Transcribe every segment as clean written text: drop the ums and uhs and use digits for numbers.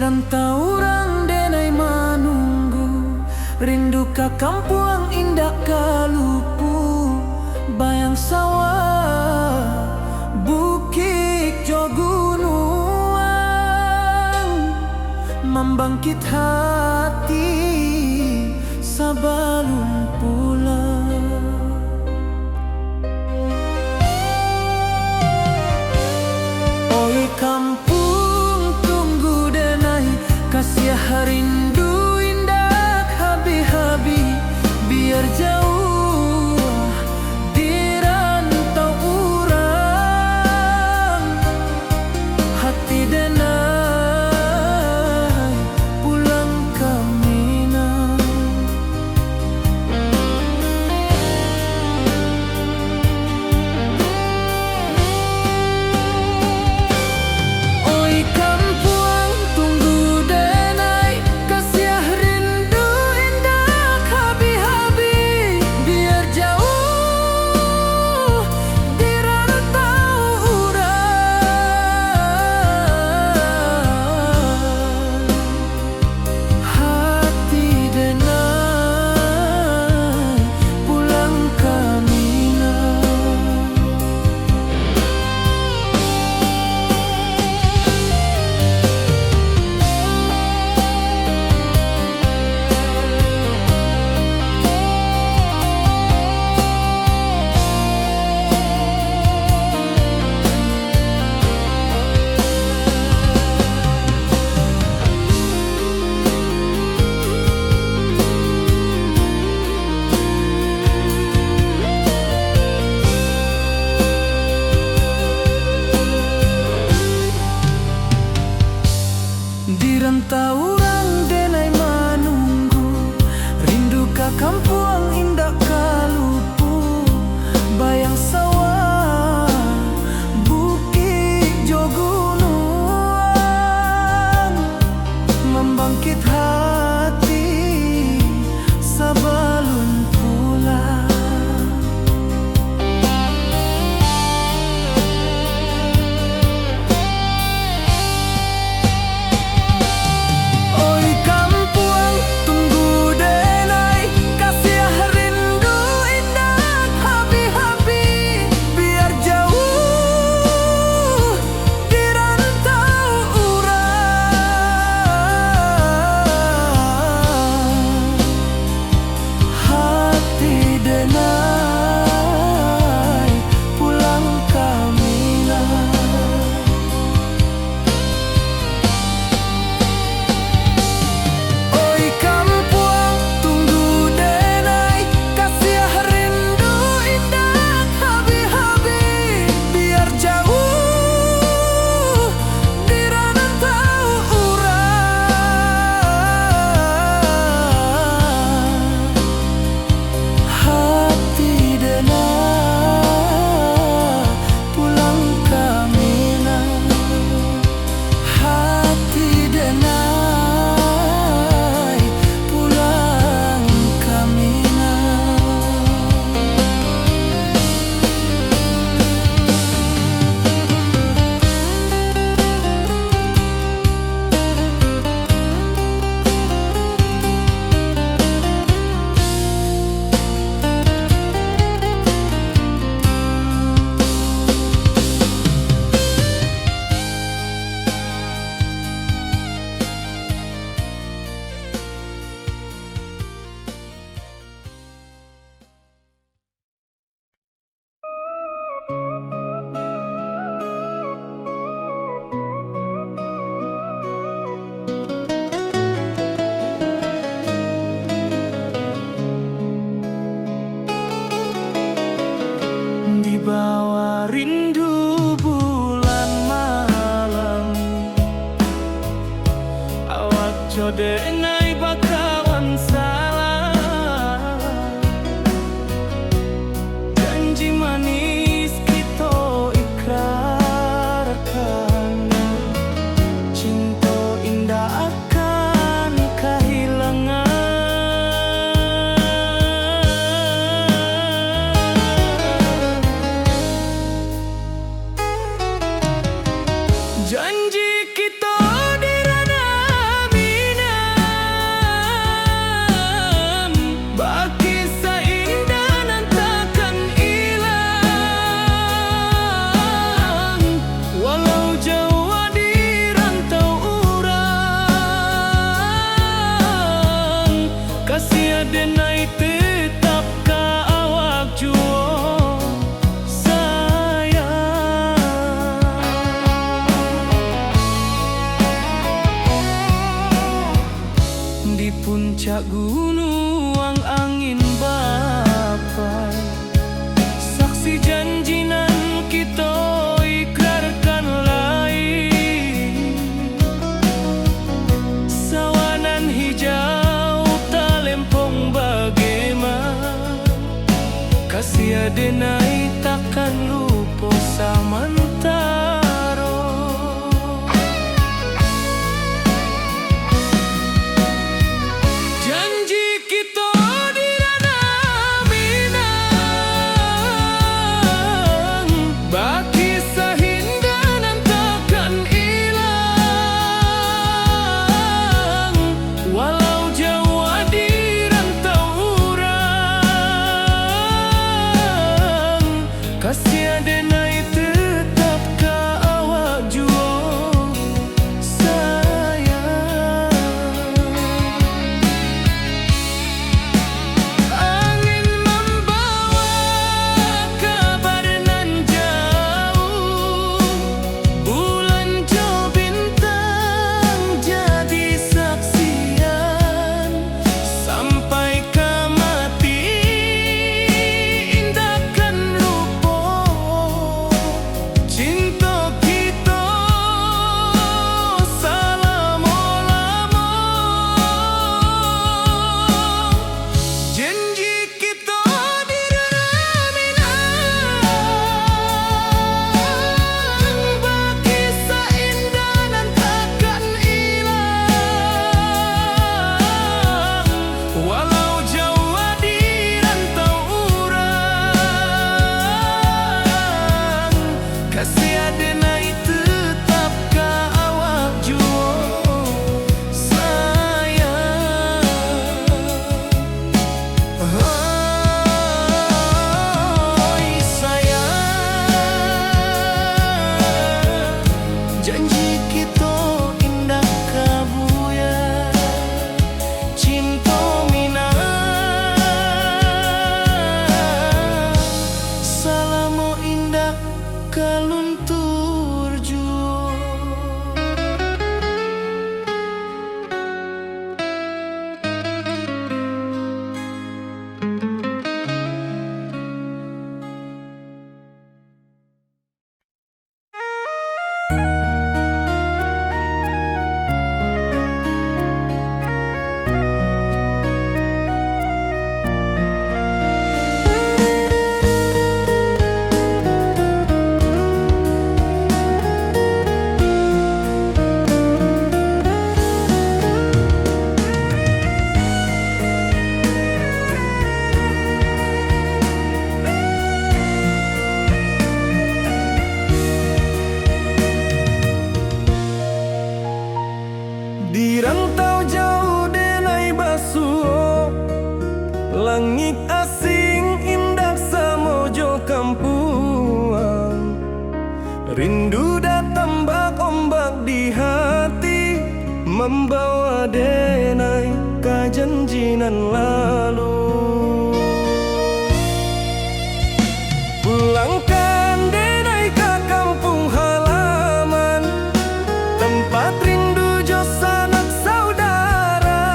rantau orang denai manunggu, rindu ka kampung indah kalupu, bayang sawah, bukit jo gunung, membangkit hati sabalun pulang. Oi kampung tunggu denai, kasih rindu indah habi-habi, biar jauh di rantau urang, hati denai pulang ke Minang. Oi kampung tunggu denai, kasih rindu indah habi-habi, biar jauh di rantau urang, hati denai pulang ke Minang. Di rantau orang denai manunggu, rindu ka kampung indah kalupu, bayang sawah, bukit jo gunung, membangkit hati sabalun pulang. Oi kampung tunggu denai, kasih rindu indah habi-habi, biar jauh di rantau urang, hati denai pulang ke Minang. Oi kampung tunggu denai, kasih rindu indah habi-habi, biar jauh di rantau urang, hati denai pulang ke Minang, hati denai pulang ke Minang. Di bawah rindu bulan malam, awak jo denai bakawan salah, janji manis kita ikrarkan, cinta indah akan kehilangan. Janji kita di ranah puncak gunung angin bapai, saksi janji nan kita ikrarkan lain. Sawanan hijau talempong bagaimana, kasih adenai takkan lupa samantaro. Janji kita di ranah Minang, baki sahindanan takkan hilang. Walau jauh di rantau urang, kasih adenai tetap ka awak jua sayang. Angin membawa kabar nan jauh, bulan jo bintang jadi saksian. Sampai ke mati indahkan lupa cinta kita selama-lama. Janji kita di ranah Minang, baki seindah nan takkan hilang. Walau jauh di rantau urang, kasih adenai tetap ka awak jua sayang. Oi sayang, janji kita indah kabuya, cinta Minang selama indah kaluntur jua. Di rantau jauh denai basuh, langit asing indah samojo kampuang. Rindu datang bak ombak di hati, membawa denai ka janjinan lalu. Pulangkan denai ka kampung halaman, tempat rindu jo sanak saudara.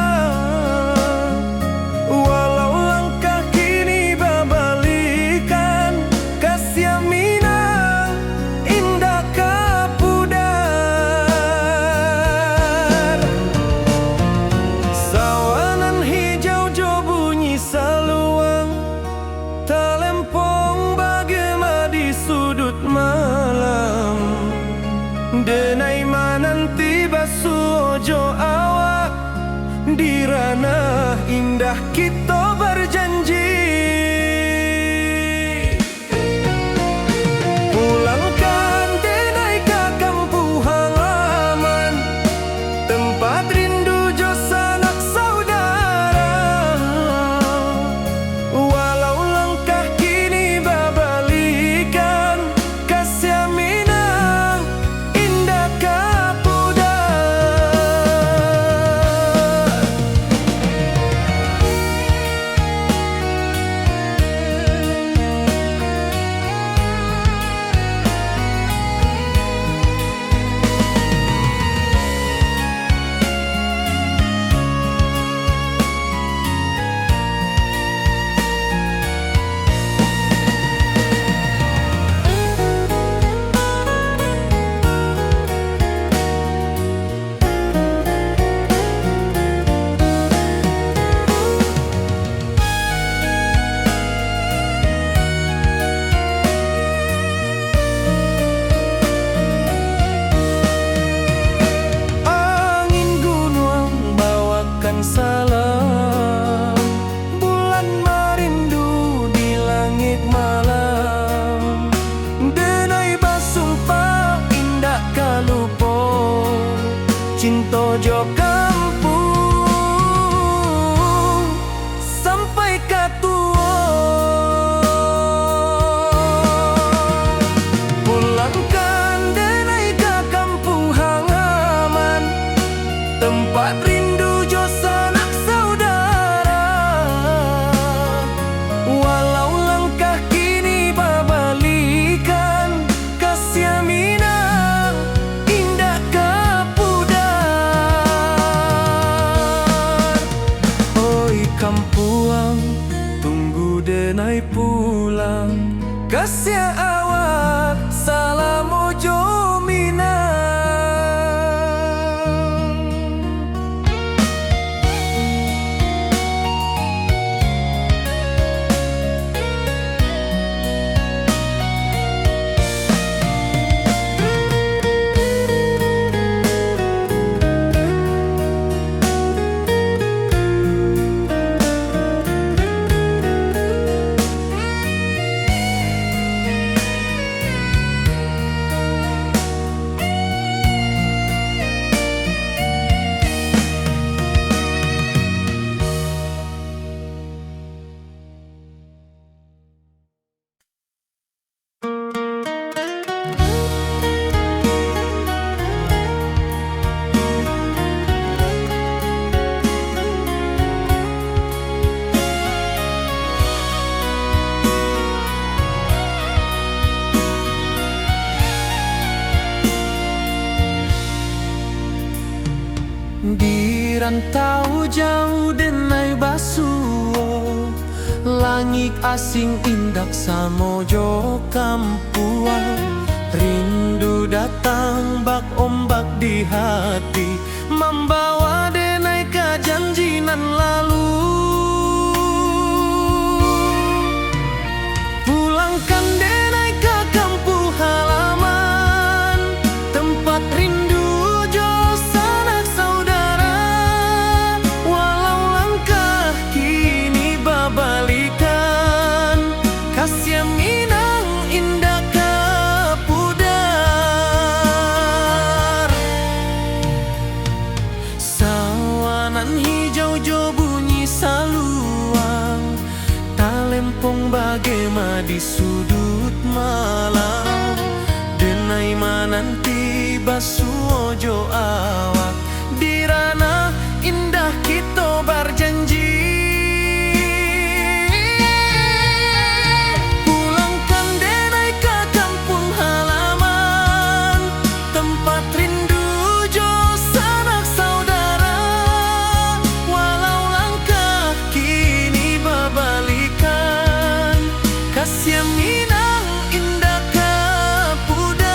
Walau langkah kini babalikan, kasih Minang indah ka pudar. Sawanan hijau jo bunyi saluang, talempong bagema di sudut malam. Denai mananti basuh jo awak, di ranah indah kita berjanji. Pulangkan denai ka kampung halaman, tempat rindu jo sanak saudara. Walau langkah kini babalikan, kasih Minang indah ka pudar. cinta jo kampung sampai ka tua. Pulangkan denai ka kampung halaman, tempat rindu jo sanak saudara. Walau langkah kini babalikan, kasih Minang indah ke pudar. Oi kampuang, tunggu denai pulang, kasih awak salam ojo Minang. Di rantau jauh denai basuo, langit asing indak samojo kampuang. Rindu datang bak ombak di hati, membawa denai ke janji nan lalu. Pulangkan denai ke kampung halaman, tempat rindu jo sanak saudara. Walau langkah kini babalikan, kasih Minang indah ke pudar. Sawanan hijau jo bunyi saluang, talempong bagema di sudut malam. Denai mananti basuo jo awak, di ranah indah kita berjanji. Pulangkan denai ke kampung halaman, tempat rindu jo sanak saudara. Walau langkah kini babalikan, kasih Minang indah ke pudar.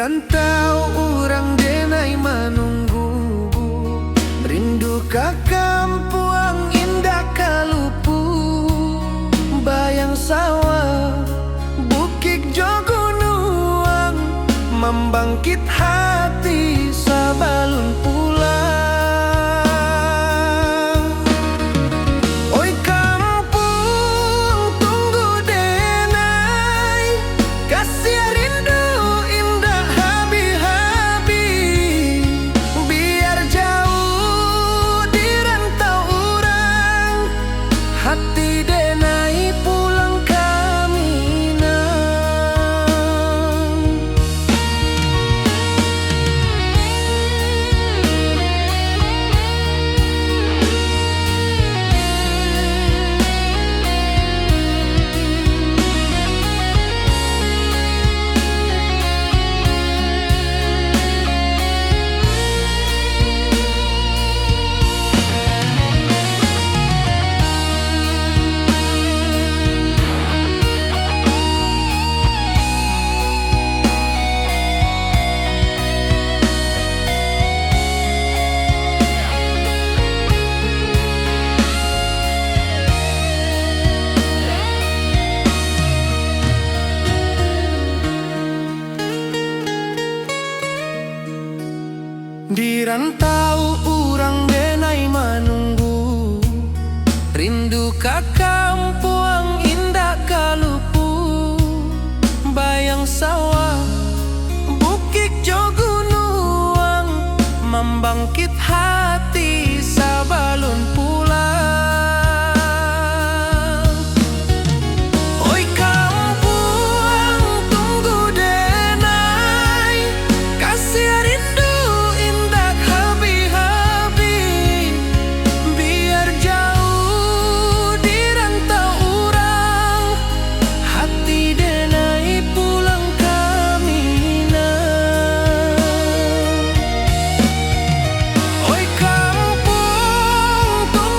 rantau urang denai menunggu, rindu ka kampung indah kalupu, bayang sawah bukit jo gunung, membangkit hati sabalun pulang. Oi kampung tunggu denai, kasih rindu indah habi-habi, biar jauh di rantau urang, hati denai pulang kami nang. Di rantau urang denai menunggu, rindu ka kampung indah kalupu, bayang sawah bukit jo gunung, membangkit hati sabalun pulang. Oi kampung tunggu denai, kasih rindu indah habi-habi, biar jauh di rantau urang, hati denai pulang kami nang. Oi kampung tunggu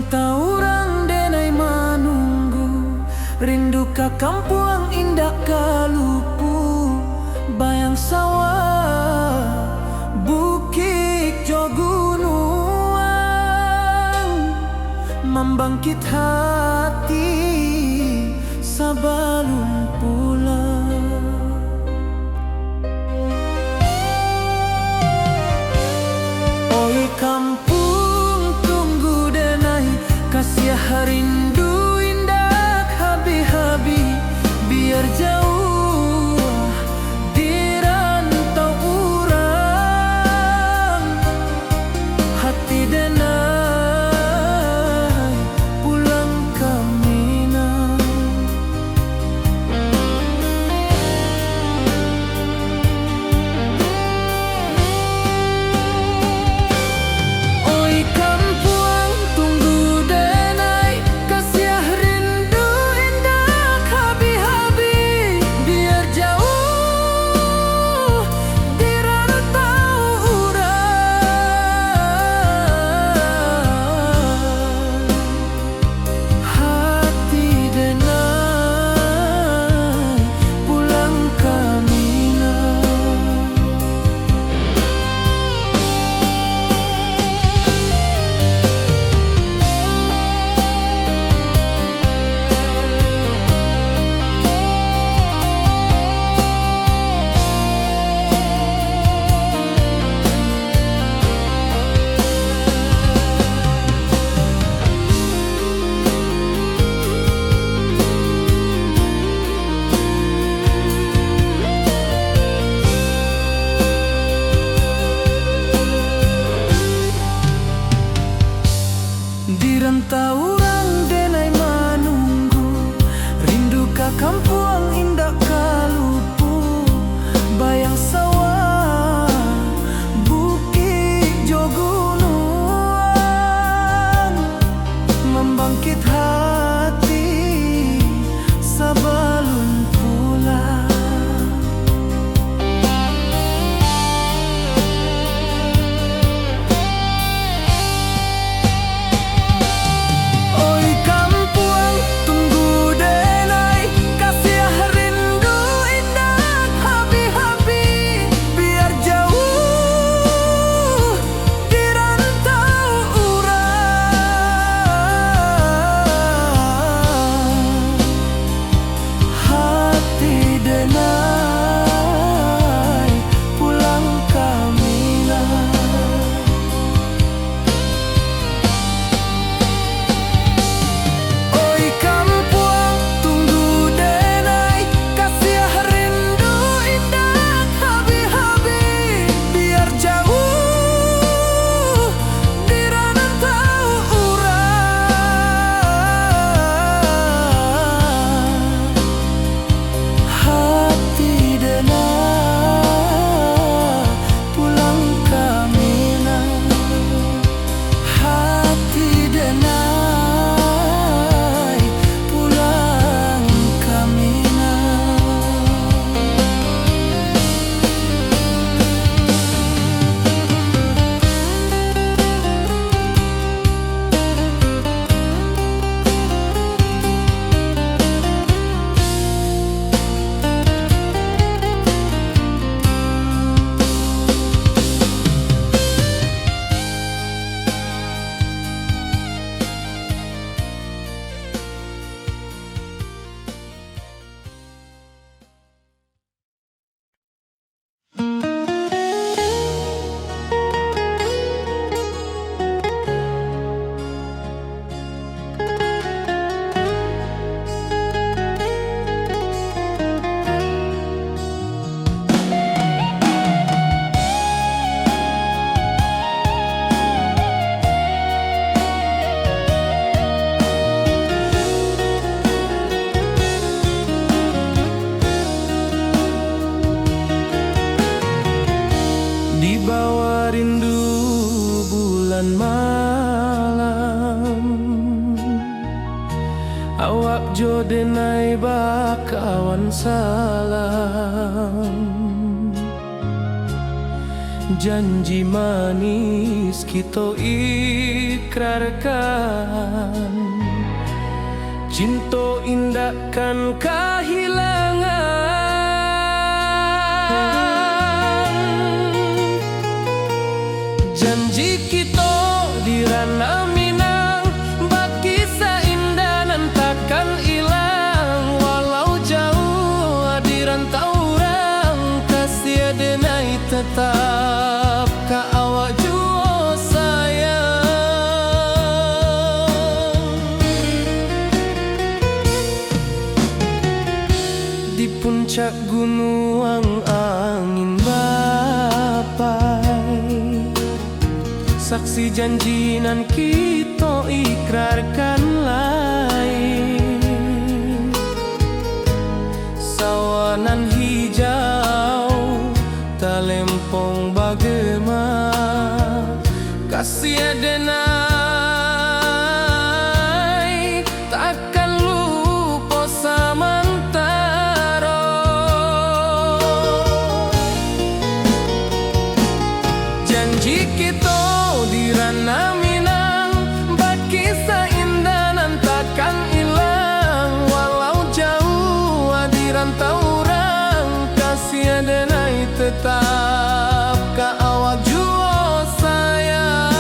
taurang denai manunggu, rindu ka kampung indah kalupu, bayang sawah, bukit jo gunung, membangkit hati sabalun pulang. Oi kampung tunggu denai, kasih rindu indah habi-habi, biar jauh di rantau urang, hati denai pulang ke Minang. Oi kampung tunggu denai, kasih rindu indah habi-habi, biar jauh di rantau urang, hati denai pulang ke Minang. Di rantau urang denai manunggu, rindu ka kampung indah kalupu, bayang sawah, bukit jo gunung, membangkit hati sabalun pulang. Oi kampung tunggu denai, kasih rindu indah habi-habi, biar jauh di rantau urang, hati denai pulang ke Minang. Oi kampung tunggu denai, kasih rindu indah habi-habi, biar jauh di rantau urang, hati denai pulang ke Minang, hati denai pulang ke Minang. Di bawah rindu bulan malam, awak jo denai bakawan salam. Janji manis kita ikrarkan, cinta indah kan kehilangan. Janji kita di ranah Minang, baki seindah nan takkan hilang. Walau jauh di rantau orang, kasih denai tetap ka awak jua sayang. Di puncak gunung angin bapai, saksi janji nan kita ikrarkan lain. Sawanan hijau talempong bagema, kasih denai takkan lupa samantara. Janji kita di ranah Minang, baki seindah nan takkan hilang. Walau jauh di rantau orang, kasih denai tetap ka awak jua sayang.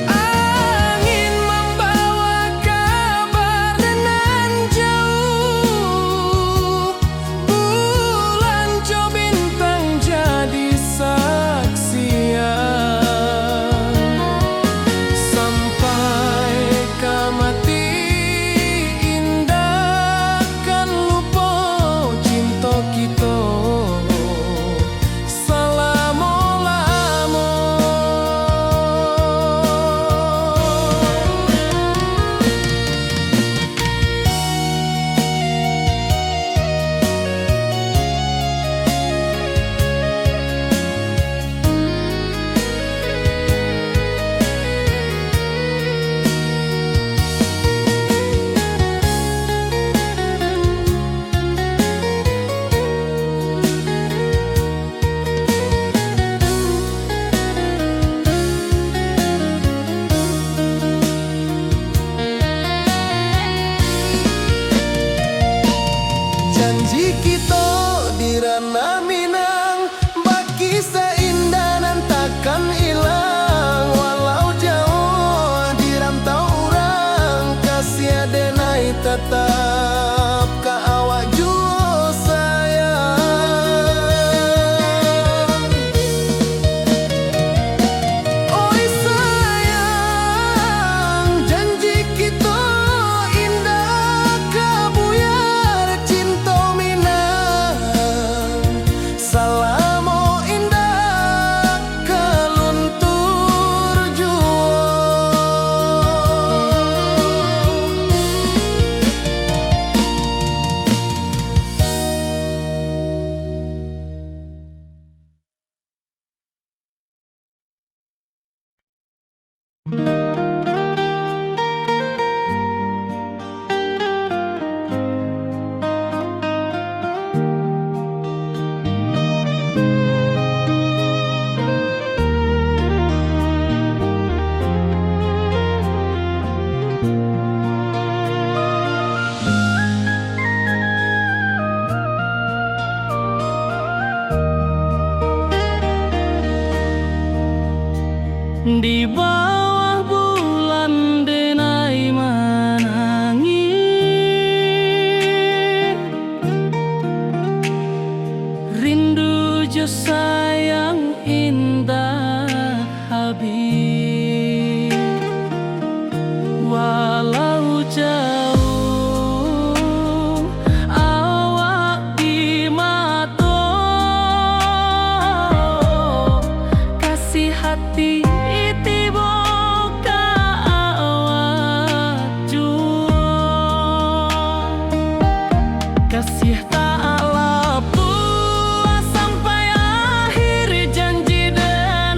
Angin membawa kabar nan jauh, bulan jo bintang jadi saksian. Sampai ka mati indah kan lupa cinta kita selama-lama. Janji kita di ranah Minang, baki seindah nan takkan hilang. Walau jauh di rantau orang, kasih denai tetap ka awak jua sayang. Oi sayang, janji kita indah kabuyar cinta Minang. Salamo indah kaluntur jua. Di bawah bulan denai menangis, rindu jo sayang indah habis. Walau jauh awak di mata, kasih hati kasih tak lepas sampai akhir janji dan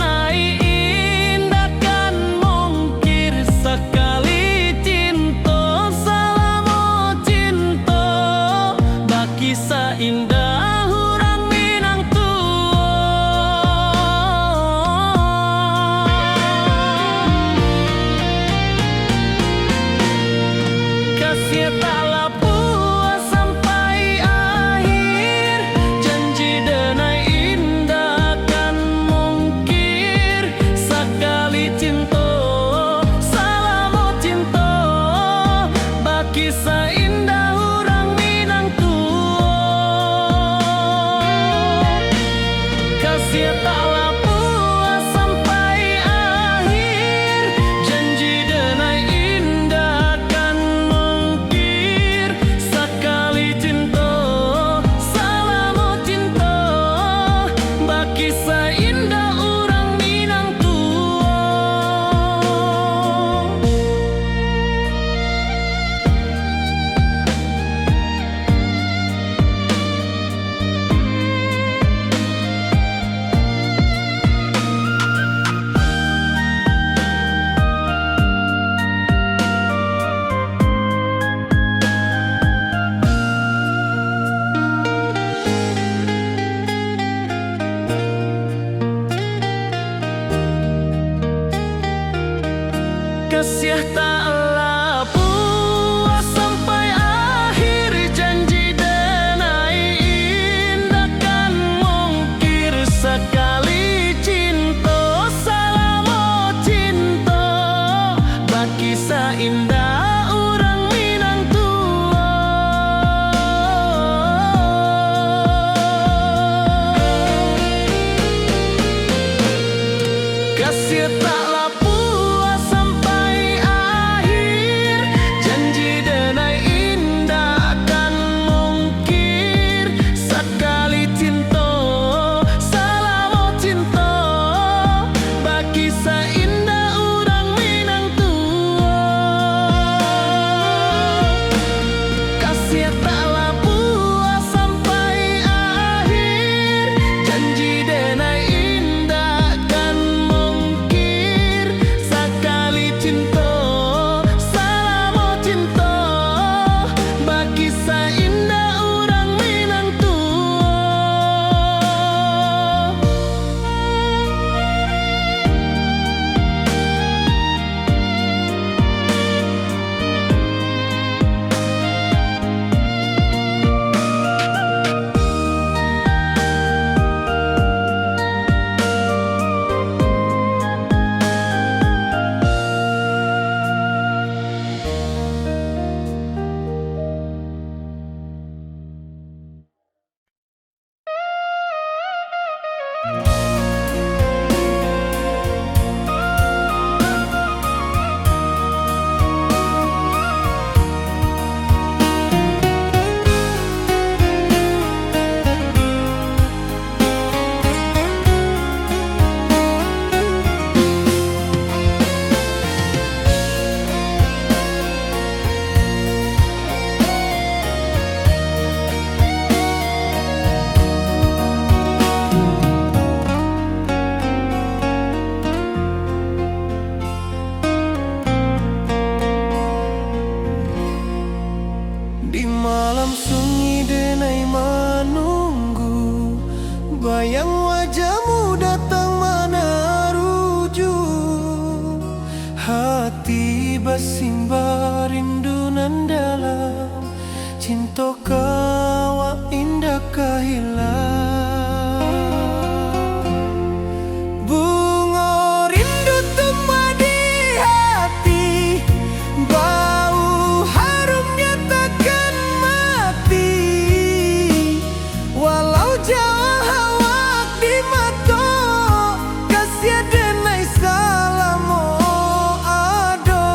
kasih taklah puas sampai akhir, janji denai indah kan mungkir. Sekali cinta salamo cinta, bagi seindah orang Minang tua. Kasih taklah puas sampai akhir, janji denai indah kan mungkir. Sekali cinta salamo cinta, bagi seindah orang Minang tua. Kasih taklah puas sampai akhir, janji denai indah kan mungkir. Sekali cinta salamo cinta, bagi seindah orang Minang tua. Di malam sunyi denai menunggu, bayang wajahmu datang meneruju. Hati bersimbar rindu nan dalam, cinta kawa indah kehilang. Bunga rindu tumbuh di hati, bau harumnya takkan mati. Walau jauh hawak di mata, kasih denai salamo ado.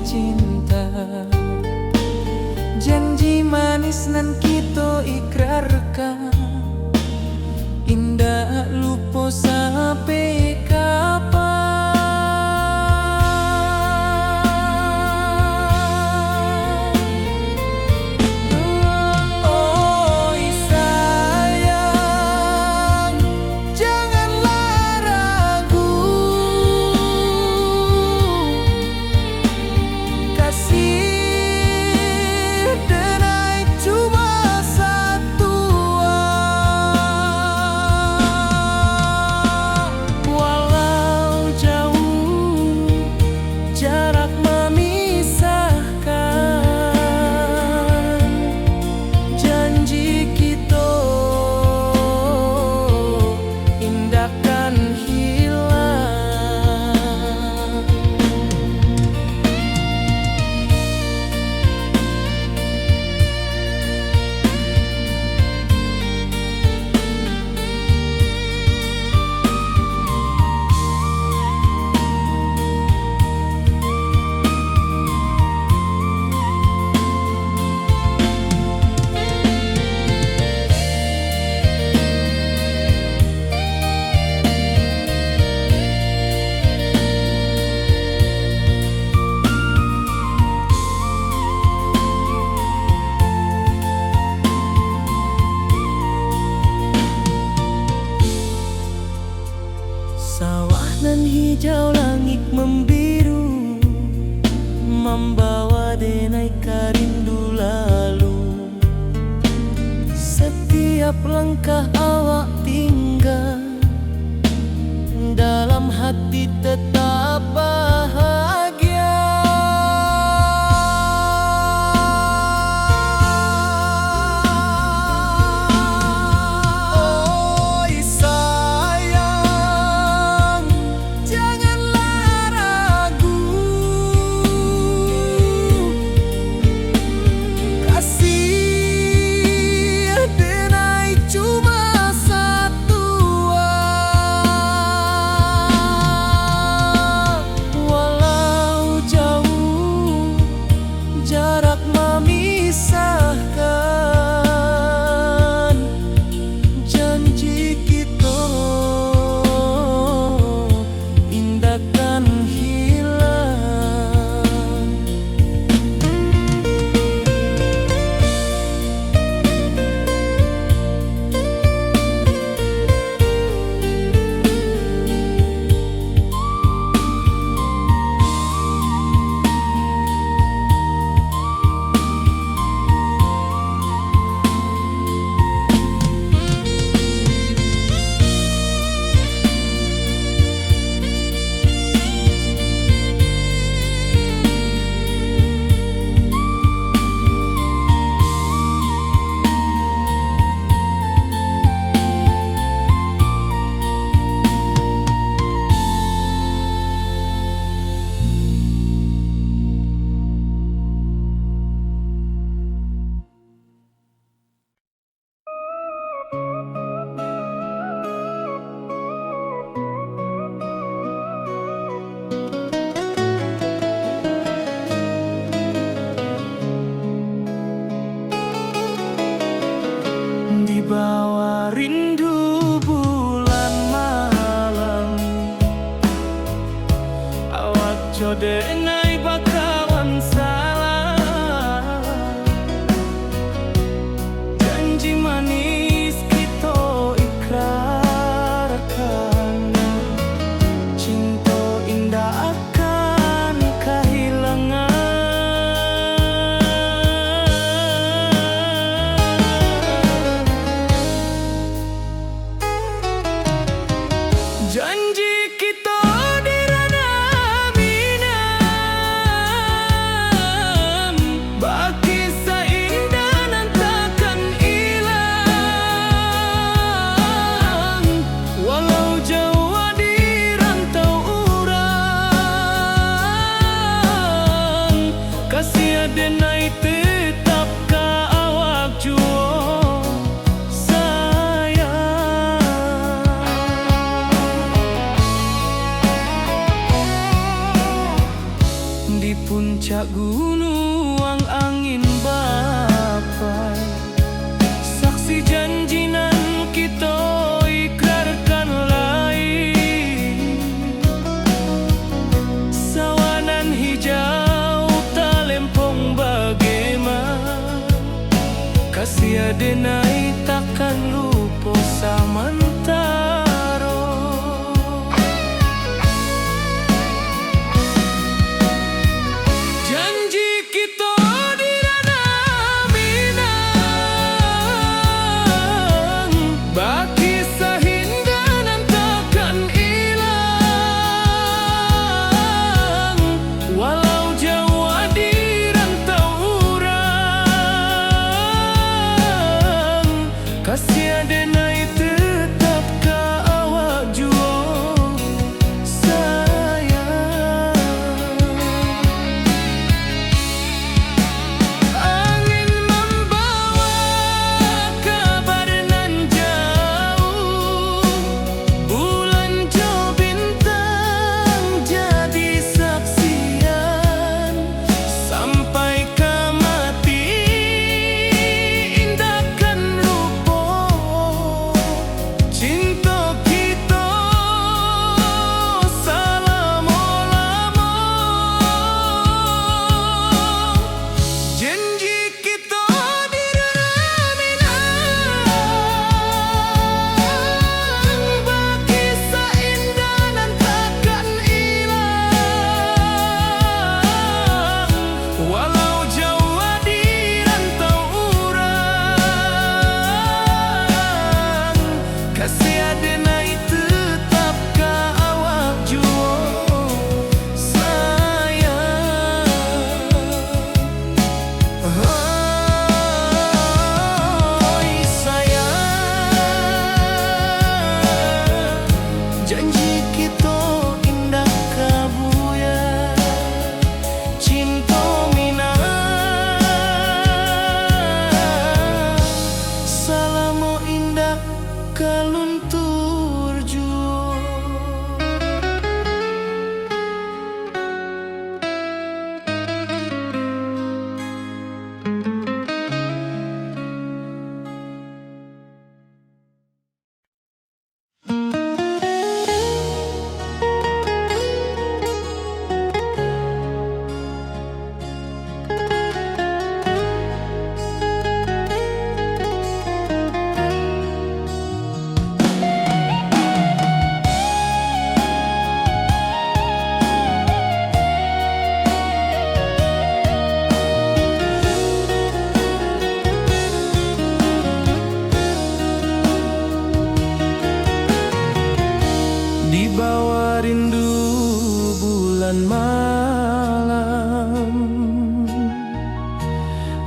cinta. Janji manis nan kita ikrarkan, indah lupa sampai kapan. Oi sayang, janganlah ragu, kasih denai cuma satu. Walau jauh jarak memisahkan, janji kita indahkan hilang. Sawah nan hijau, langit membiru, membawa denai karindu lalu. Setiap langkah awak tinggal, dalam hati tetap bahagia. Oi sayang, janganlah ragu, kasih denai cuma satu. Walau jauh jarak memisahkan, janji kita indahkan hilang. Di bawah rindu bulan malam, awak jodenai bakawan salah. Janji manis kita ikrarkan, cinta indah akan kehilangan. Janji kita di ranah mina, denai takkan lupa samantaro. Janji kita di ranah Minang, baki sahindanan takkan hilang. Walau jauh di rantau urang, kasih denai tetap ka awak jua sayang. Angin membawa kabar nan jauh, bulan jauh bintang jadi saksian. Sampai ke mati indahkan lupa cinta kita selama-lama. Janji kita di ranah Minang, baki seindah nan takkan hilang. Walau jauh di rantau urang, kasih denai tetap ka awak jua sayang. Oi sayang, janji kita indah kabuya, cinta Minang selama indah kaluntur jua. Di bawah rindu bulan malam,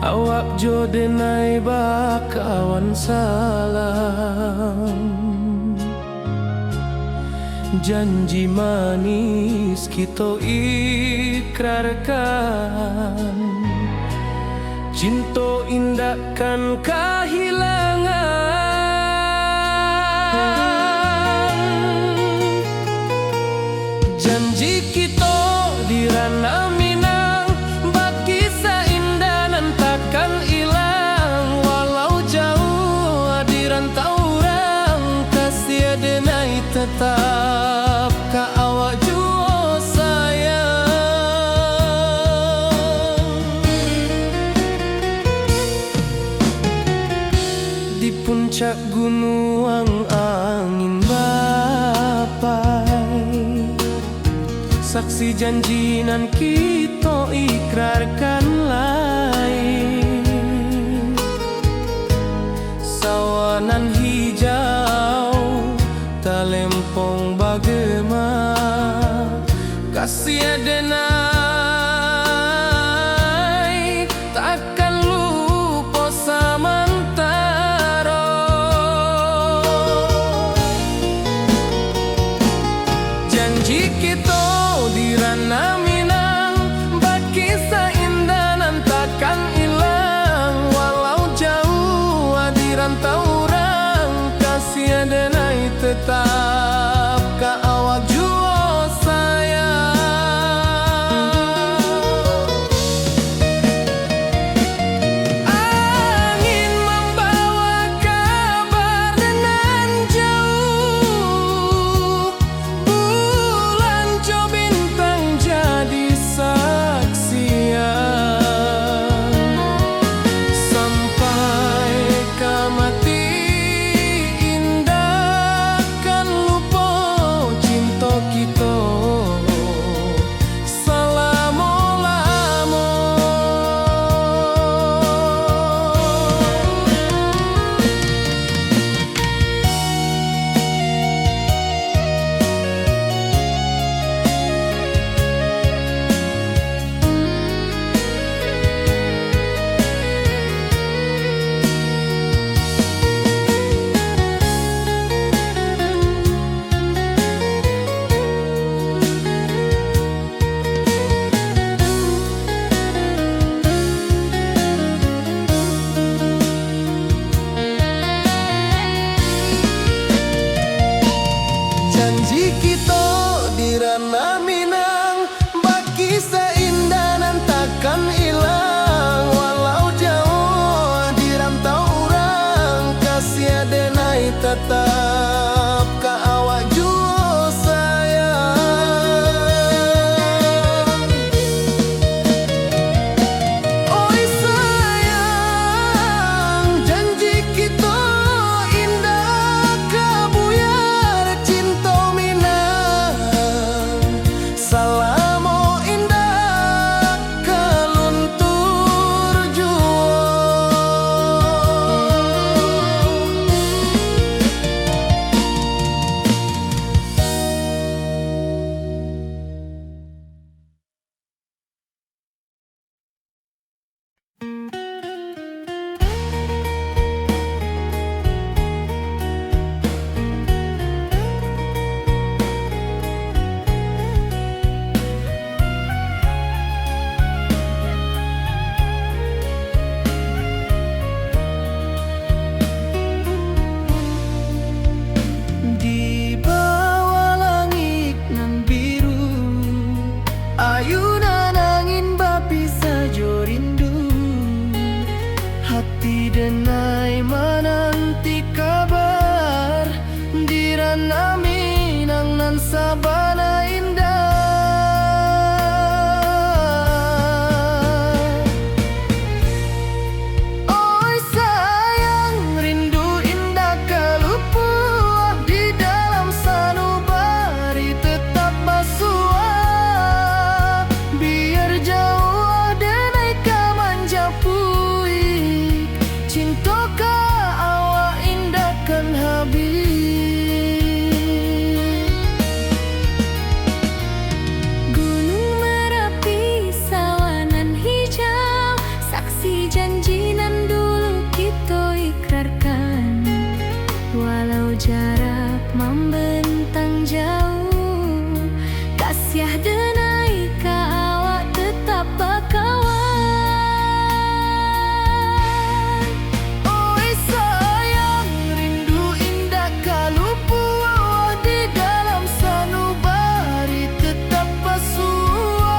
awak jo denai bakawan salam. Janji manis kita ikrarkan, cinta indahkan kehilangan. Janji kita di ranah Minang, baki seindah nan takkan hilang. Walau jauh di rantau urang, kasih denai tetap ka awak jua sayang. Di puncak gunung angin bapai, saksi janji nan kita ikrarkan lain. Sawanan hijau talempong bagema, kasih denai takkan lupa samantaro. Janji kita di ranah Minang, baki seindah nan takkan hilang. Walau jauh di rantau urang, tetap ka awak jua sayang. Oi sayang, janji kita indah kabuyar cinta minang. Salamo indah kaluntur jua. Di bawah langit nan biru, ayunan angin bapi sajo rindu. Hati denai menanti kabar, dirana Minang nan sabana indah. Oi sayang, rindu indah kalupua di dalam sanubari tetap basua. Biar jauh denai ka manjapui, cinta ka awak indah kan habis. Gunung Merapi, sawanan hijau, saksi janji nan dulu kita ikrarkan. Walau jarak membentang jauh, kasiah denai ka awak tetap bakawan. Oi sayang, rindu indah kalupua di dalam sanubari tetap basua.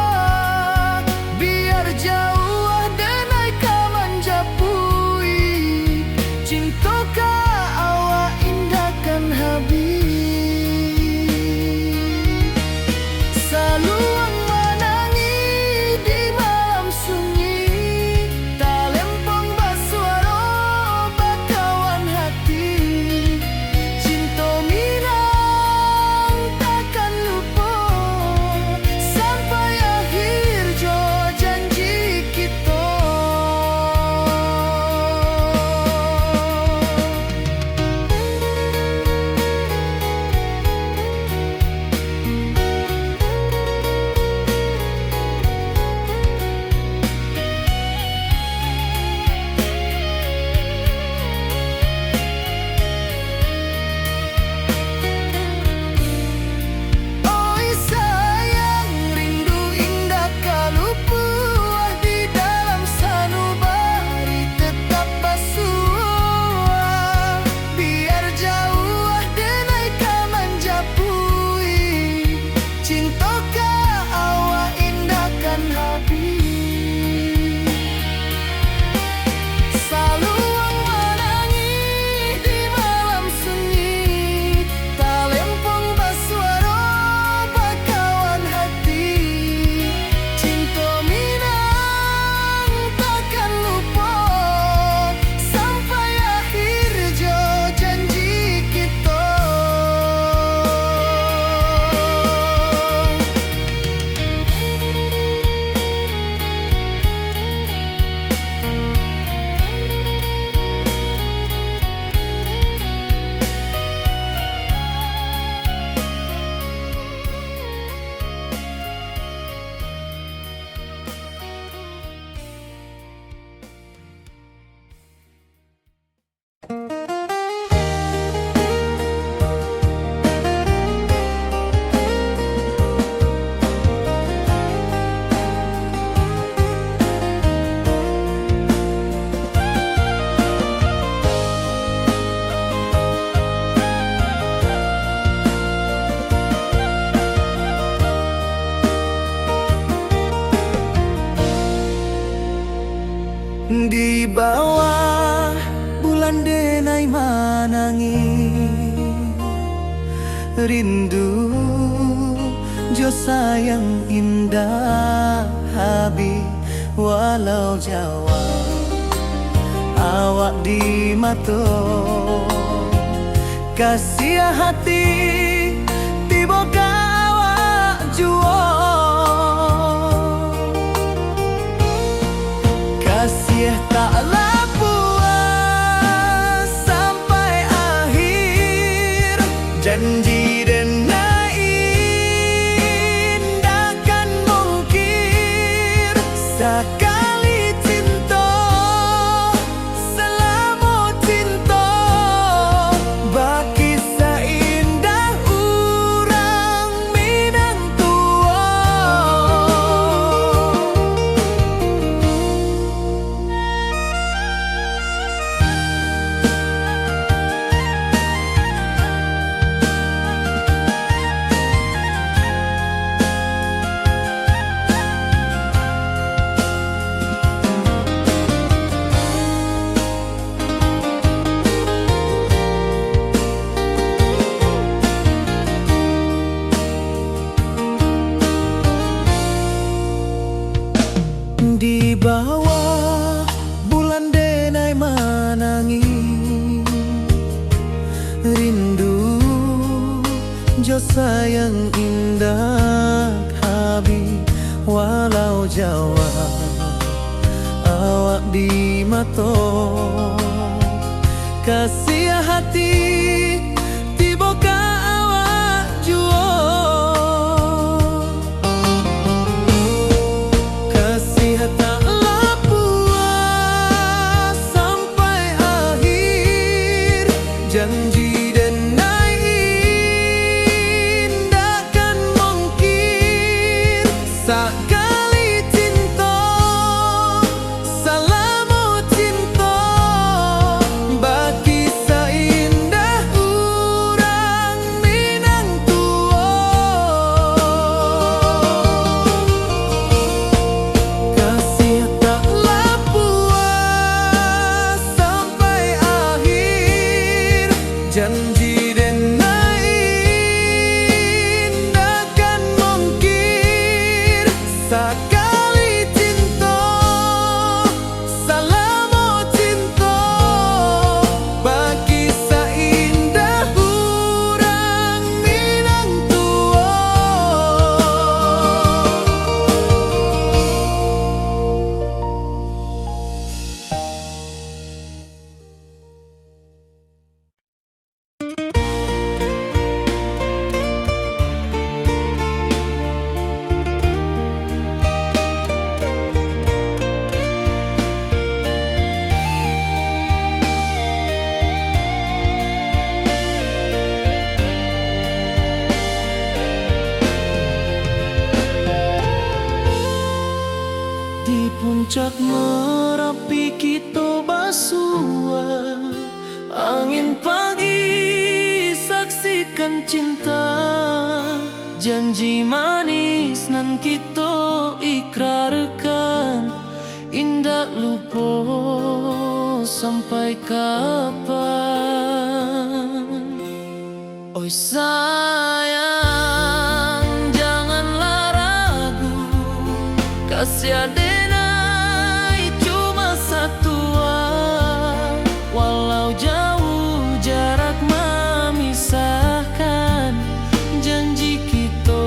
Biar jauh denai ka manjapui, cinta ka awak indah kan habis. Saluang menangi di malam sunyi, talempong basuara bakawan hati. Cinta Minang takkan lupa sampai akhir jo janji kita. Oi sayang, rindu indah kalupua di dalam sanubari tetap basua. Biar jauh denai ka manjapui, cinta ka awak indah kan habis. Saluang menangi di malam sunyi, talempong basuara bakawan hati. Cinta Minang takkan lupa sampai akhir jo janji kita. Di bawah bulan denai manangi, rindu jo sayang indah habis walau jauh awak di mata kasih hati tiba awak jua kasih taklah puas sampai akhir janji dan takkan mungkir sekali cinta selama cinta baki seindah urang minang tua. Di bawah bulan denai manangi rindu jo sayang indah habis walau jauh awak di mata kasih hati tiba ka awak jua kasih taklah puas sampai akhir janji dan takkan mungkir sekali cinta selama cinta baki seindah urang minang tua kasih taklah puas sampai akhir janji dan takkan mungkir sekali cinta selama cinta baki seindah urang minang tua. Di puncak Merapi kita basua angin pagi saksikan cinta janji manis nan kita ikrarkan indah lupa sampai kapan. Oi sayang janganlah ragu kasih adenai cuma satu walau jauh jarak memisahkan janji kita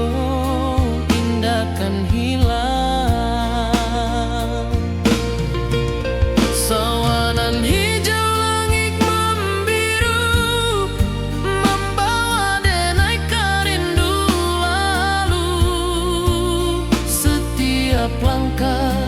indah kan hilang sawanan hijau langit membiru membawa denai kerindu lalu setiap langkah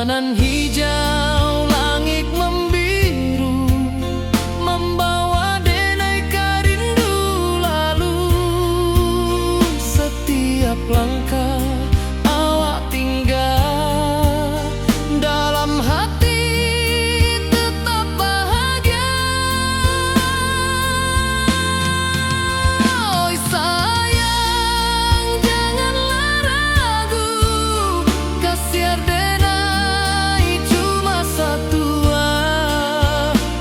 Nan hijau langit membiru, membawa denai karindu lalu. Setiap langkah awak tinggal, dalam hati tetap bahagia. Oi sayang, janganlah ragu, kasih denai cuma satu.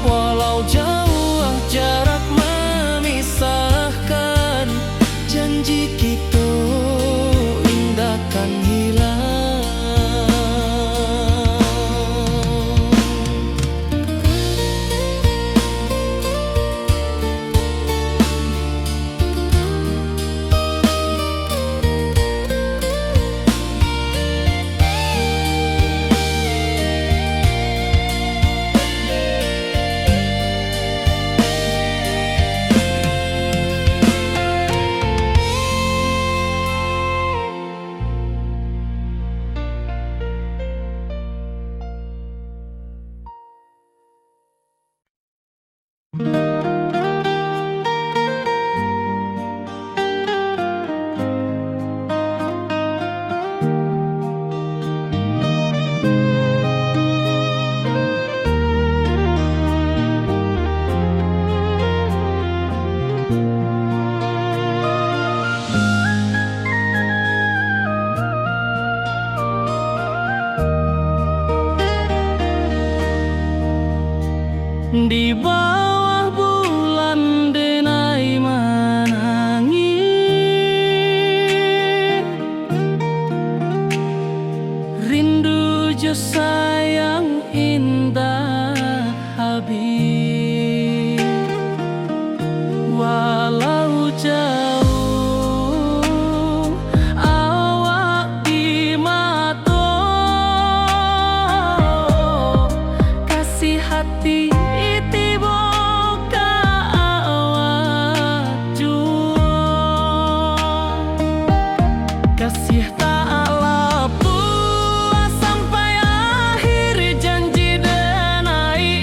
Walau jauh jarak memisahkan, janji kita indahkan hilang. Di bawah bulan denai menangis, rindu jo sayang indah habis. Walau jauh awak di mata, kasih hati kasih taklah puas sampai akhir, janji denai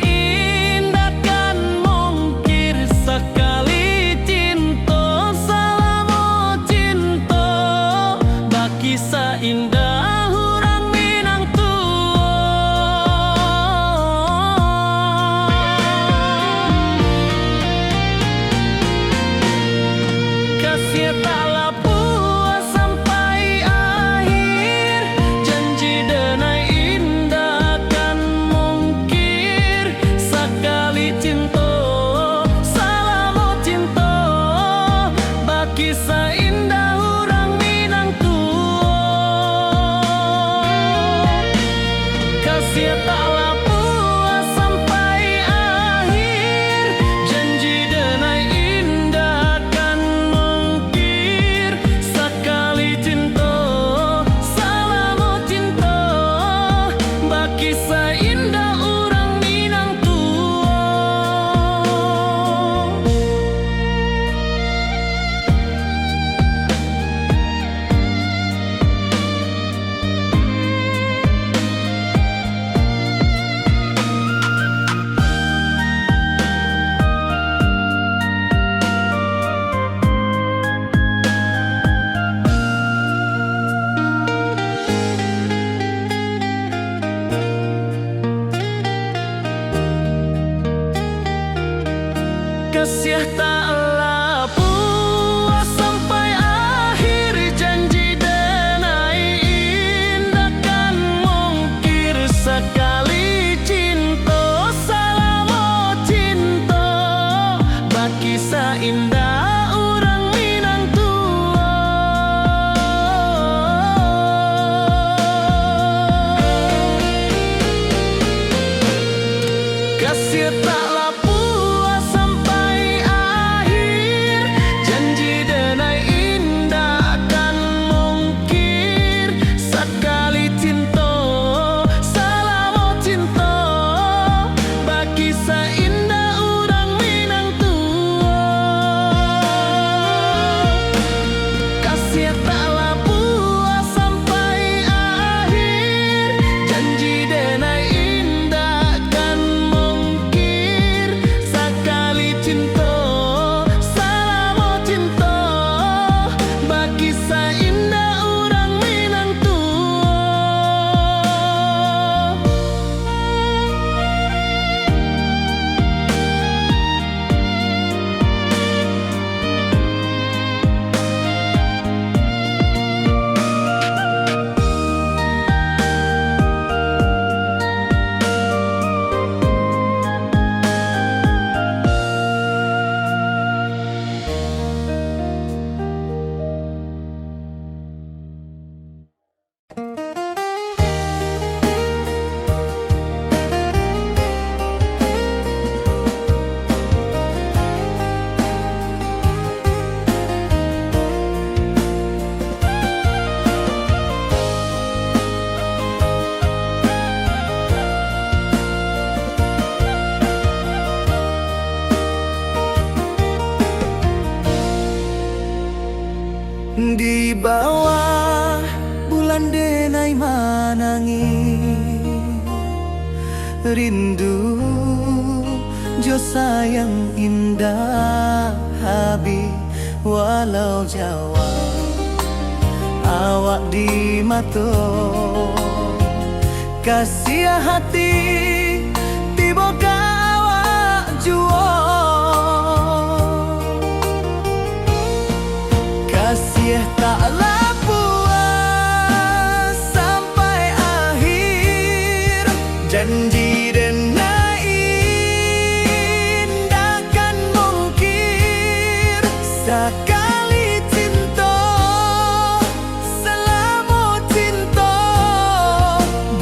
indahkan mungkir. Sekali cinta selama cinta, baki seindah orang Minang tua. Kasih taklah puas sampai akhir, janji denai indahkan mungkir. Sekali cinta selama cinta, baki seindah orang Minang tua. Kasih taklah puas sampai akhir, janji denai indahkan mungkir. Sekali cinta selama cinta, baki seindah orang Minang tua. Kasih taklah puas sampai akhir, janji denai indahkan mungkir. Sekali cinta selama cinta, baki seindah orang Minang tua. Kasih taklah puas sampai akhir, janji denai indahkan mungkir. Sekali cinta selama cinta, baki seindah orang Minang tua. Di bawah bulan denai manangi rindu jo sayang indah habi walau Jawa awak di mato kasih hati tiba awak juo kasih taklah puas sampai akhir janji denai indahkan mungkir sekali cinta selama cinta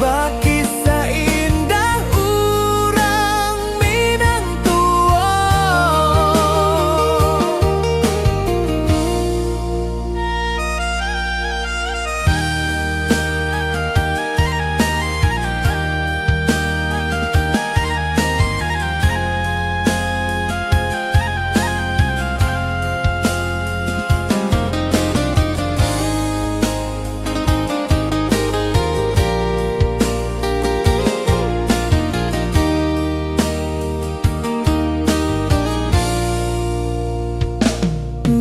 baki seindah urang Minang tua.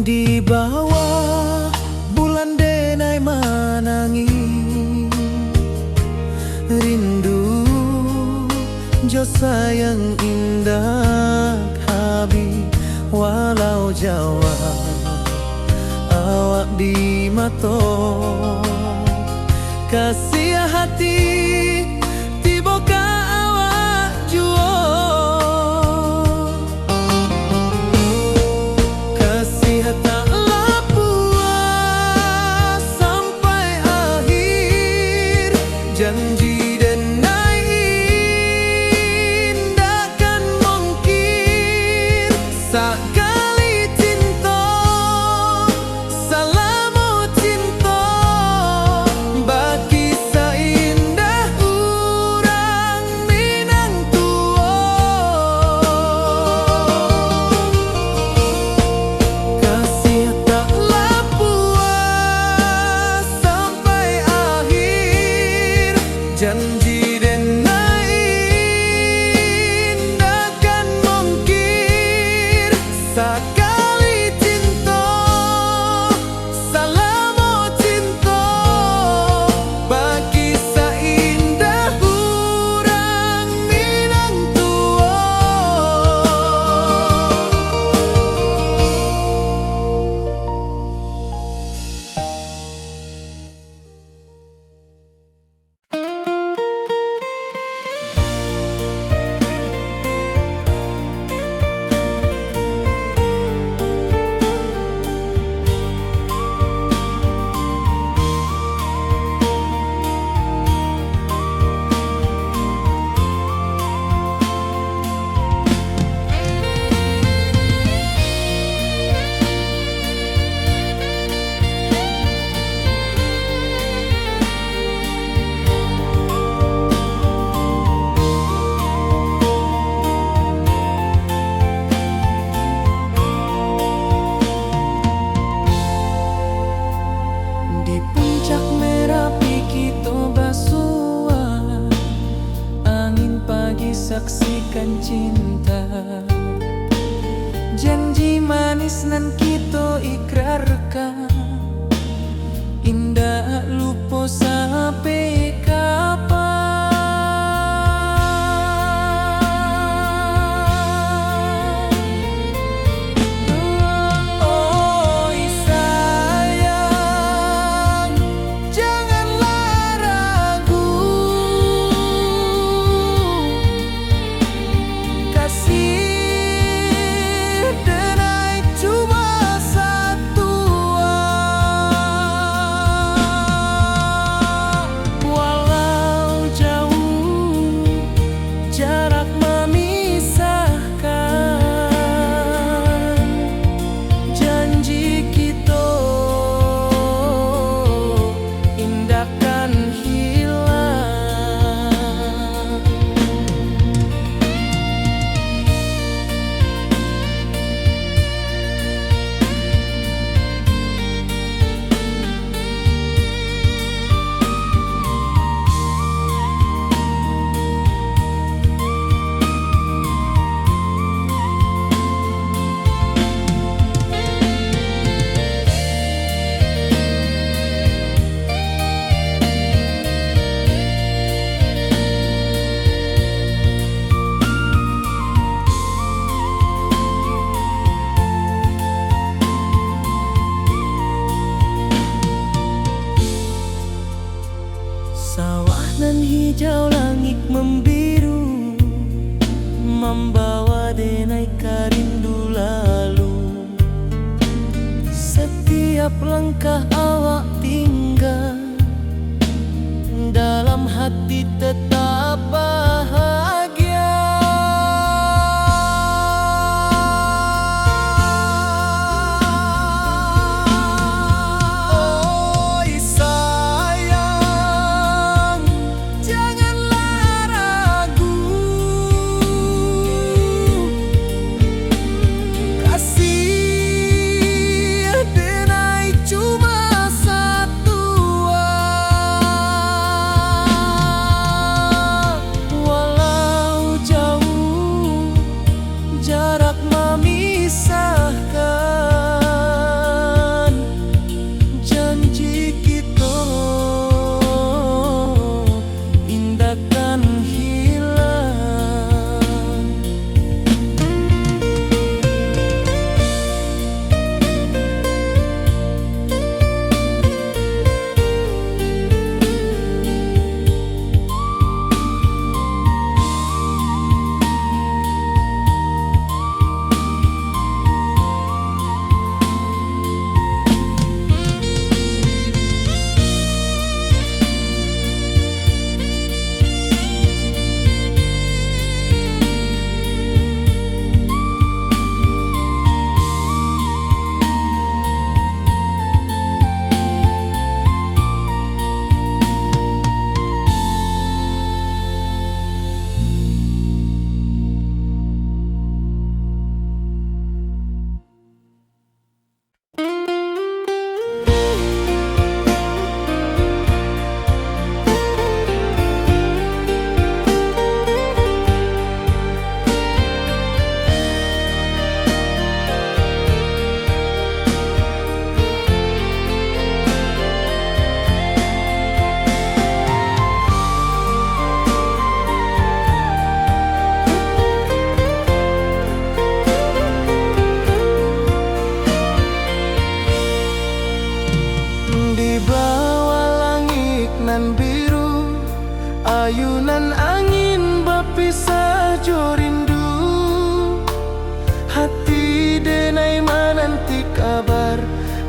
Di bawah bulan denai manangi rindu jo sayang indah habi walau Jawa awak di mato kasih hati tiba ka awak juo taklah puas sampai akhir janji denai indahkan mungkir sekali cinta selama cinta baki seindah urang Minang tua. Kasih taklah puas sampai akhir janji denai indahkan mungkir sekali cinta selama cinta baki seindah urang Minang tua. Di puncak Merapi kita basua angin pagi saksikan cinta janji manis nan kita ikrarkan indah lupa sampai kapan. Oi sayang janganlah ragu kasih denai cuma satu membawa denai karindu lalu. Setiap langkah awak tinggal, dalam hati tetap bahagia. Oi sayang, janganlah ragu, kasih denai cuma satu. Walau jauh jarak memisahkan, janji kita indahkan hilang. Di bawah langit nan biru, ayunan angin berpisah jo rindu. Hati denai menanti kabar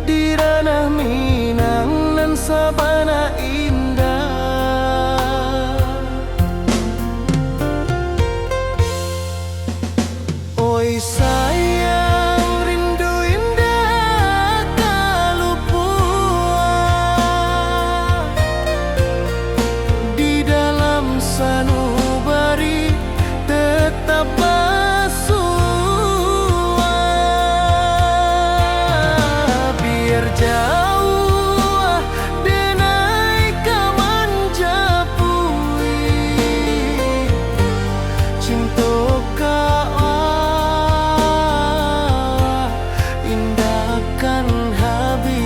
di ranah Minang nan sabana indah. Oi sayang, rindu indah tak luput di dalam sanubari tetap bersua. Biar jauh denai kaman japui, cinta indahkan habis.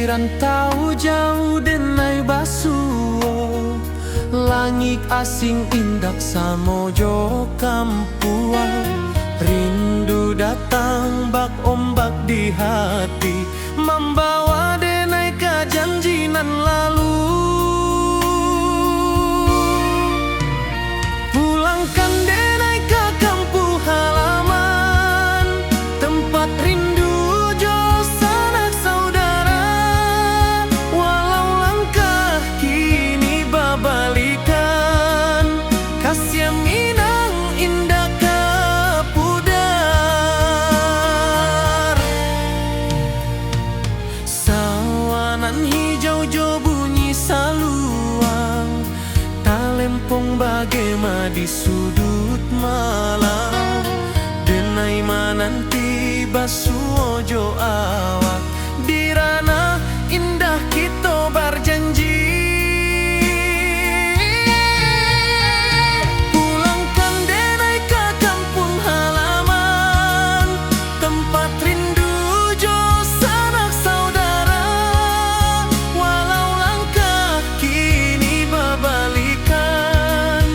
rantau jauh denai basuo, langit asing indak samojo kampuang. Rindu datang bak ombak di hati, membawa denai ke janjinan lalu. Pulangkan denai ke kampung halaman, tempat rindu jo sanak saudara. Walau langkah kini babalikan, kasih minang indah ke pudar. Sawanan hijau jo bunyi saluang, talempong bagema di sudut malam. Denai mananti basuo jo awak, di ranah indah kita berjanji. Pulangkan denai ke kampung halaman, tempat rindu jo sanak saudara. Walau langkah kini babalikan,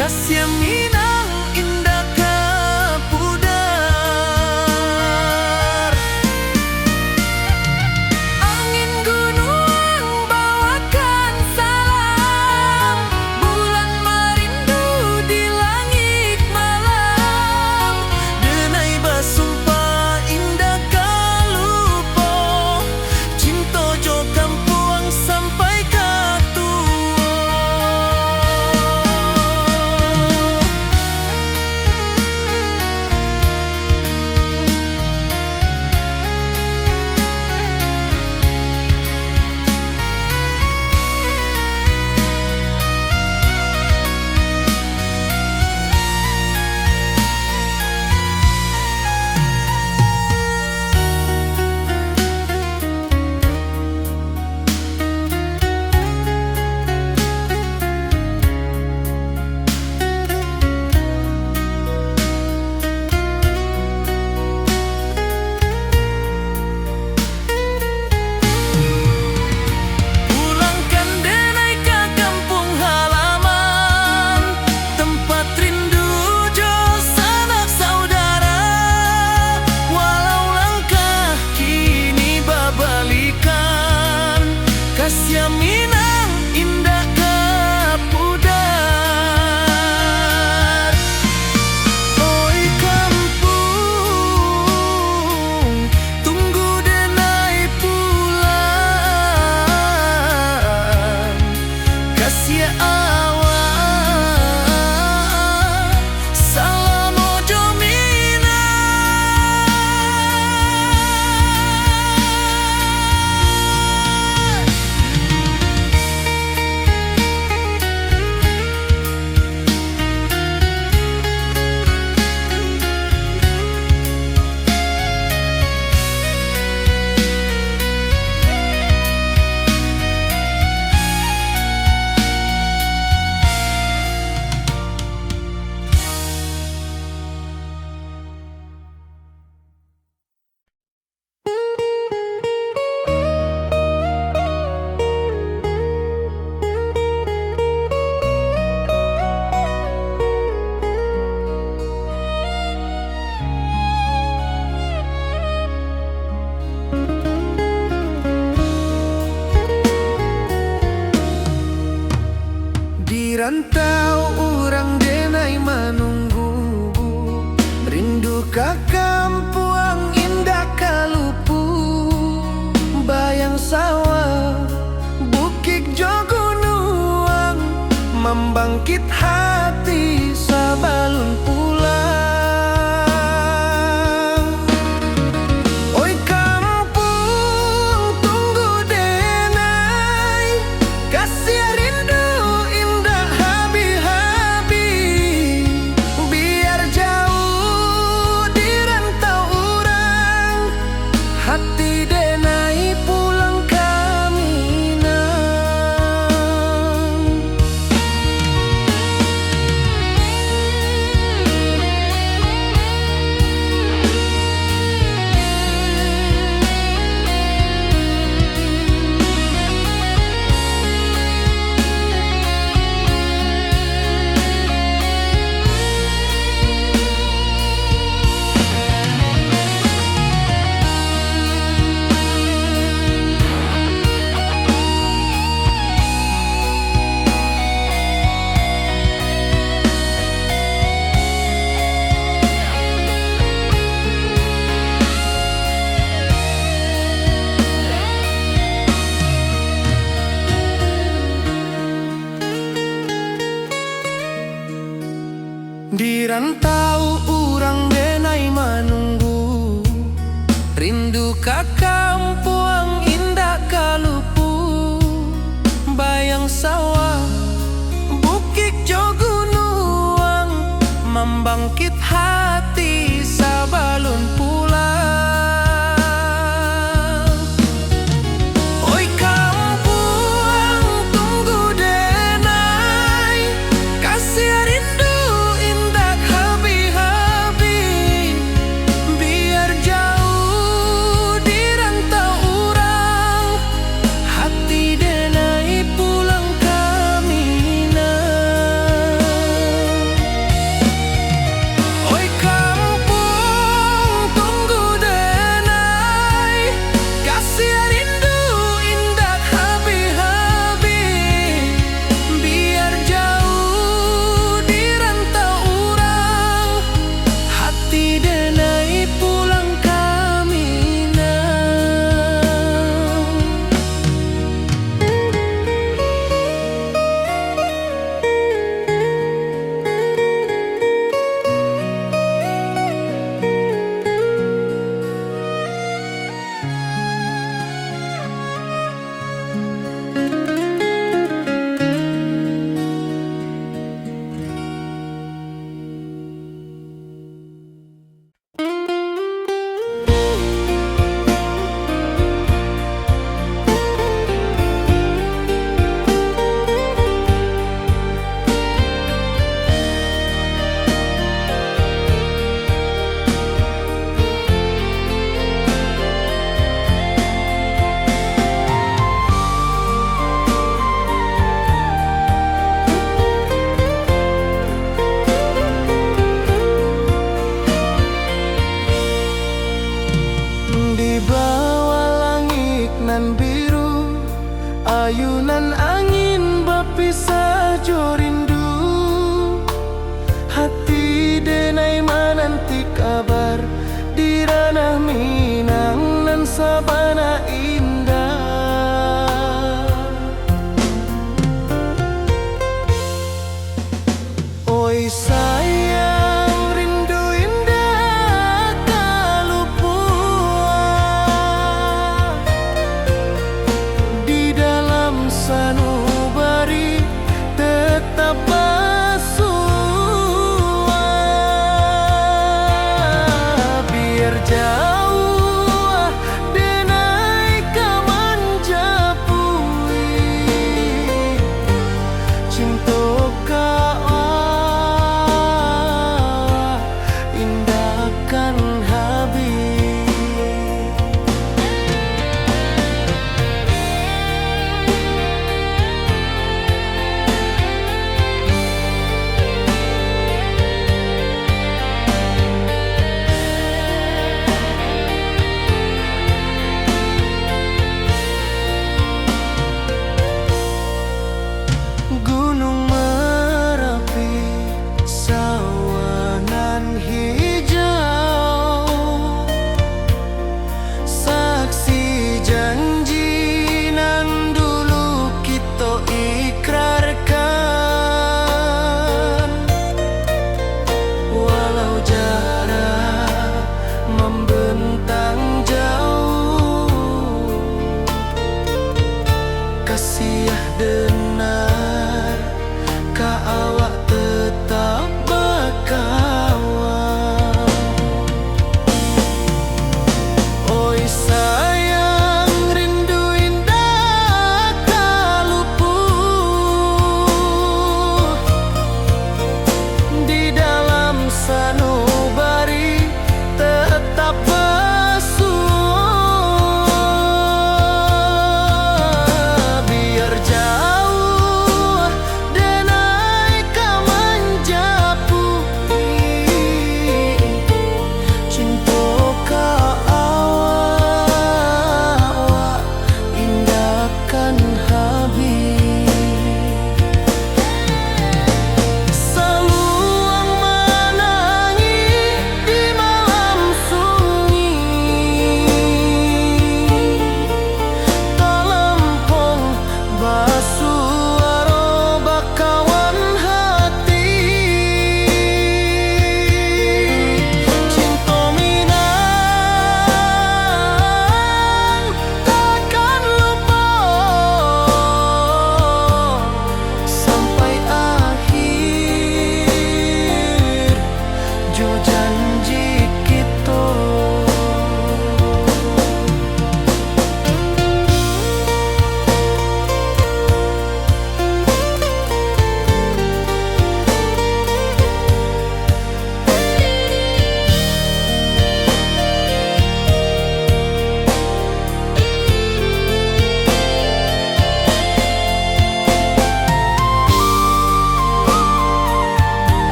kasih minang indah ke pudar. Angin gunung bawakan salam, bulan merindu di langit malam. Denai basumpah indah kalupo, cinta jo kampuang sampai ke tua. Pulangkan denai ke kampung halaman, tempat rindu jo sanak saudara. Walau langkah kini babalikan, kasih minang indah ke pudar. Oi kampung, tunggu denai pulang. Kasih awak, salam ojo minang. Di rantau urang denai menunggu, rindu ke kampuang indah kalupu. Bayang sawah, bukit jo gunung, membangkit hati sabalun pulang. Oi kampung, tunggu denai, kasih rindu indah habi-habi. Biar jauh di rantau urang, hati denai pulang ke Minang. rantau urang denai manunggu, rindu ka kampung indah kalupu, bayang sawah bukit jo gunung, membangkit hati sabalun pulang. Oi kampung tunggu denai, kasih rindu indah habi-habi, biar jauh di rantau urang, hati denai pulang kembali.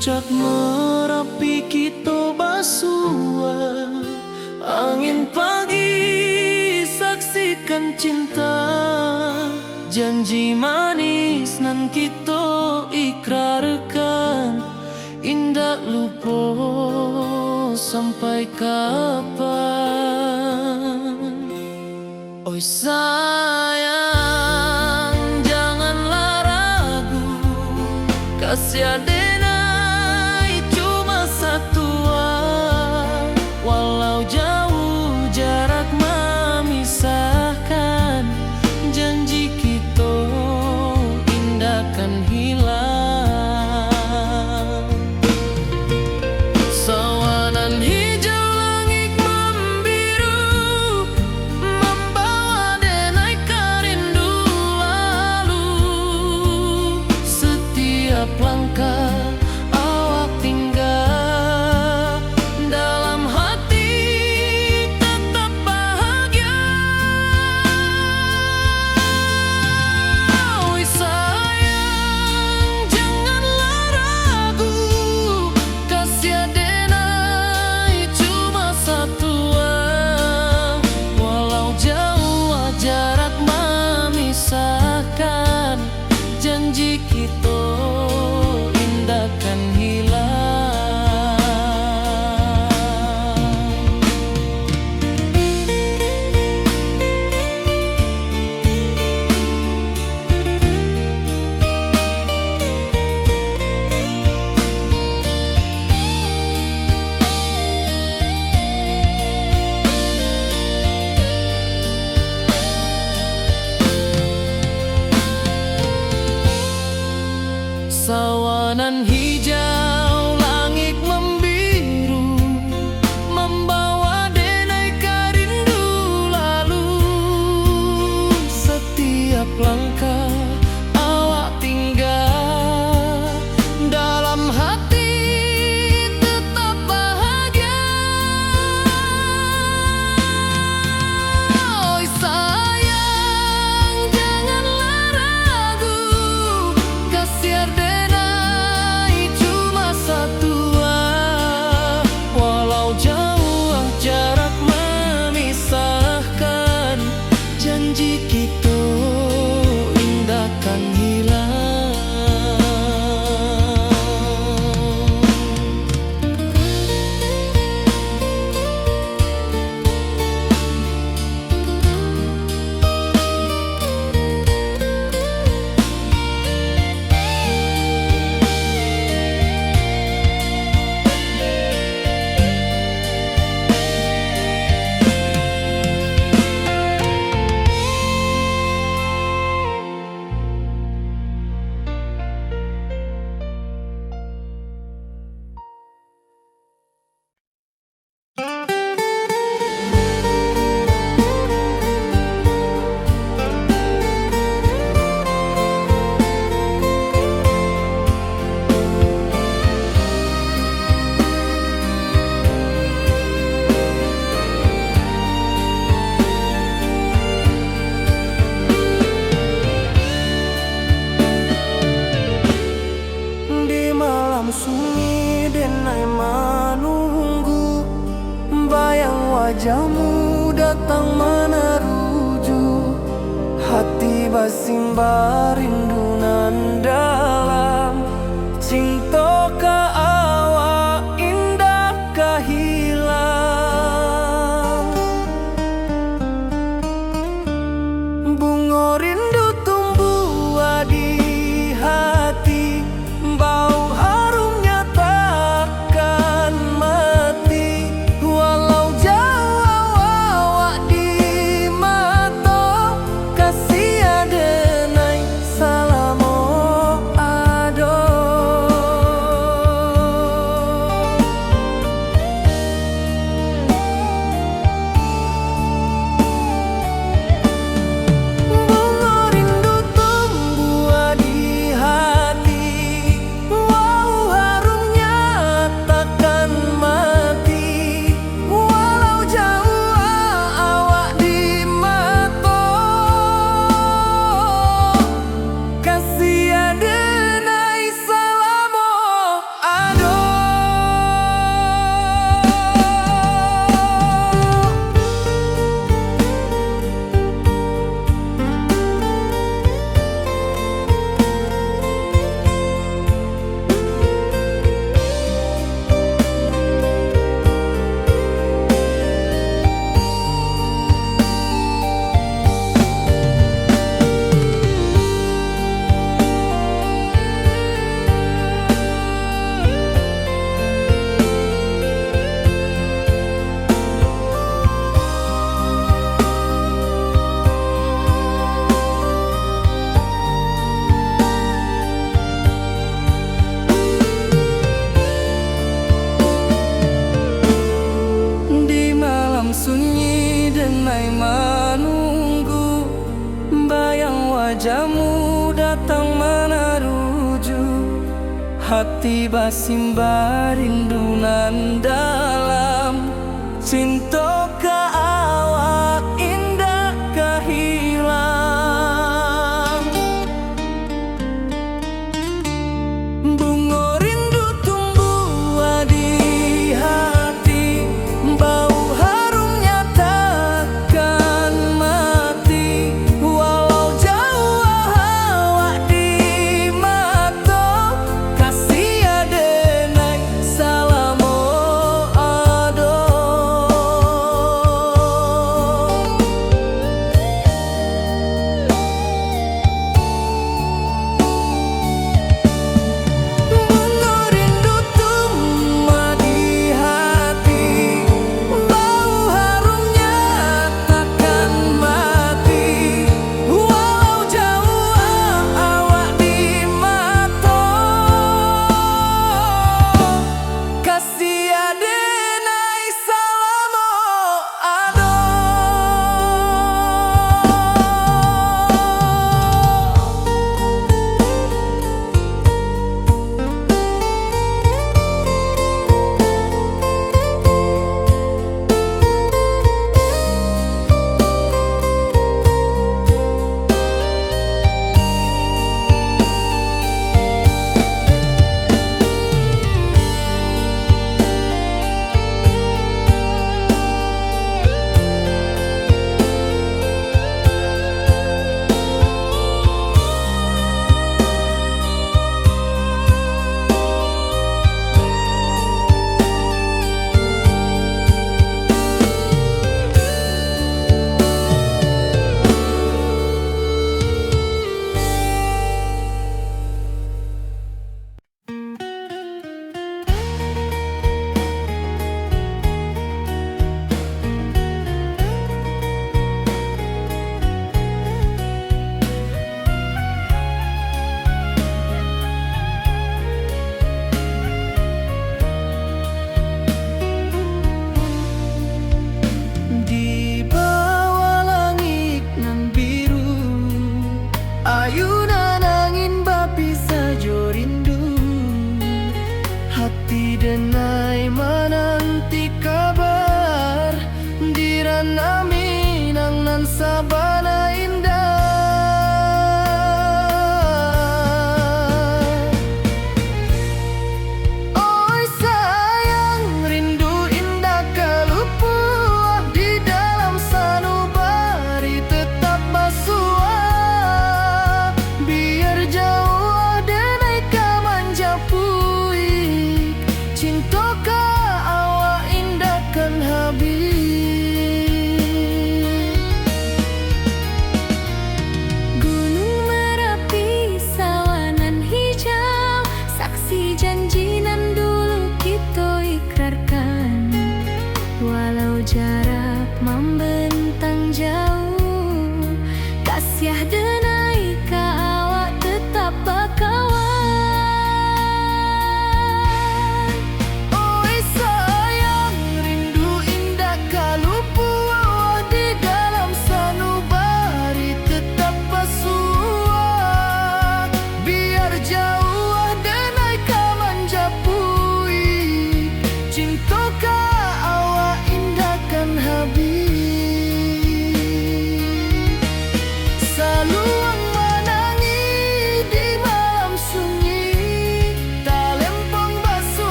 Puncak Merapi kita basua, angin pagi saksikan cinta, janji manis nan kita ikrarkan, indah lupa sampai kapan. Oi sayang, janganlah ragu, kasih adenai cuma satu, walau jauh jarak memisahkan, janji kita indah kan hilang. Sawanan hijau langit membiru, membawa denai karindu lalu. Setiap langkah awak tinggal, dalam hati tetap bahagia. Oi sayang, janganlah ragu, kasih adenai cuma satu, walau jauh jarak memisahkan, janji kita indah kan hilang. Sawanan hijau langit membiru, membawa denai karindu lalu. Setiap langkah awak tinggal, dalam hati tetap bahagia. Oi sayang, janganlah ragu, kasih adenai cuma satu, walau jauh jarak memisahkan, janji kita indah kan hilang. Di malam sunyi denai menunggu, bayang wajahmu datang meneruju, hati basimba rindu nan dalam, cinta ka awak indah ka hilang. Bunga rindu tumbuh di hati, bau harumnya takkan mati, walau jauh awak di mata, kasih adenai salamo wajahmu datang menaruju, hati basimba rindunan dalam cinta